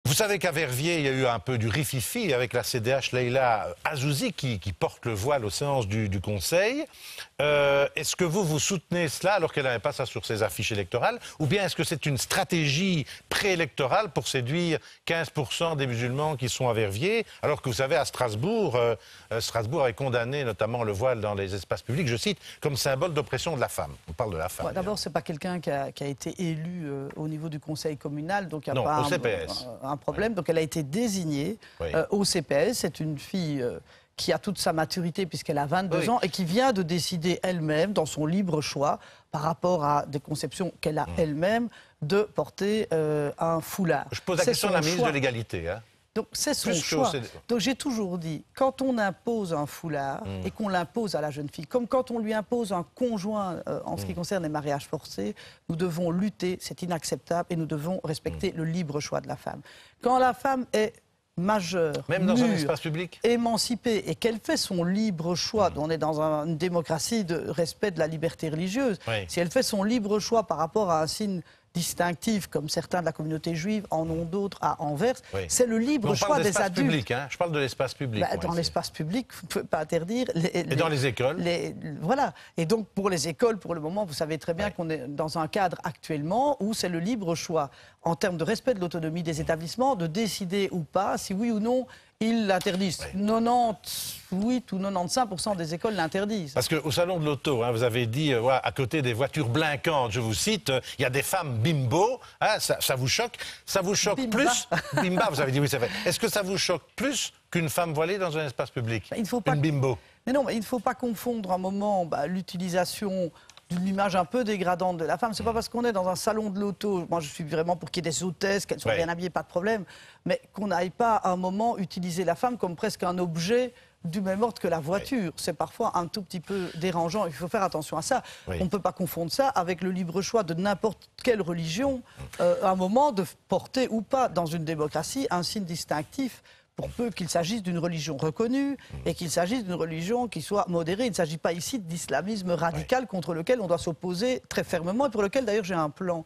Vous savez qu'à Verviers, il y a eu un peu du rififi avec la CDH Leïla Azouzi qui porte le voile aux séances du Conseil. Est-ce que vous soutenez cela alors qu'elle n'avait pas ça sur ses affiches électorales? Ou bien est-ce que c'est une stratégie préélectorale pour séduire 15% des musulmans qui sont à Verviers? Alors que vous savez, à Strasbourg, Strasbourg avait condamné notamment le voile dans les espaces publics, je cite, comme symbole d'oppression de la femme. On parle de la femme. D'abord, ce n'est pas quelqu'un qui a été élu au niveau du conseil communal, donc il n'y a non, pas au CPS. un problème. Donc elle a été désignée au CPS. C'est une fille qui a toute sa maturité puisqu'elle a 22 ans et qui vient de décider elle-même, dans son libre choix, par rapport à des conceptions qu'elle a elle-même, de porter un foulard. Je pose la question à la ministre de l'égalité. Hein. Donc c'est son choix. Donc j'ai toujours dit, quand on impose un foulard et qu'on l'impose à la jeune fille, comme quand on lui impose un conjoint en ce qui concerne les mariages forcés, nous devons lutter, c'est inacceptable et nous devons respecter le libre choix de la femme. Quand la femme est majeure, même dans un espace public, émancipée et qu'elle fait son libre choix, on est dans une démocratie de respect de la liberté religieuse, si elle fait son libre choix par rapport à un signe distinctifs, comme certains de la communauté juive en ont d'autres à Anvers, c'est le libre choix des adultes. Public, hein. Je parle de l'espace public. Dans l'espace public, vous ne pouvez pas interdire... Et dans les écoles voilà. Et donc, pour les écoles, pour le moment, vous savez très bien qu'on est dans un cadre actuellement où c'est le libre choix, en termes de respect de l'autonomie des établissements, de décider ou pas, si oui ou non, ils l'interdisent. 98 ou 95% des écoles l'interdisent. Parce qu'au salon de l'auto, hein, vous avez dit, à côté des voitures blinquantes, je vous cite, il y a des femmes bimbo. Hein, ça vous choque? Ça vous choque Bimba. plus Bimba, vous avez dit, oui, c'est vrai. Est-ce que ça vous choque plus qu'une femme voilée dans un espace public? Il faut pas... Une bimbo. Mais non, mais il ne faut pas confondre un moment l'utilisation d'une image un peu dégradante de la femme. C'est pas parce qu'on est dans un salon de l'auto, moi je suis vraiment pour qu'il y ait des hôtesses, qu'elles soient bien habillées, pas de problème, mais qu'on n'aille pas à un moment utiliser la femme comme presque un objet du même ordre que la voiture. C'est parfois un tout petit peu dérangeant, il faut faire attention à ça. On ne peut pas confondre ça avec le libre choix de n'importe quelle religion, à un moment de porter ou pas dans une démocratie un signe distinctif, pour peu qu'il s'agisse d'une religion reconnue et qu'il s'agisse d'une religion qui soit modérée. Il ne s'agit pas ici d'islamisme radical contre lequel on doit s'opposer très fermement et pour lequel d'ailleurs j'ai un plan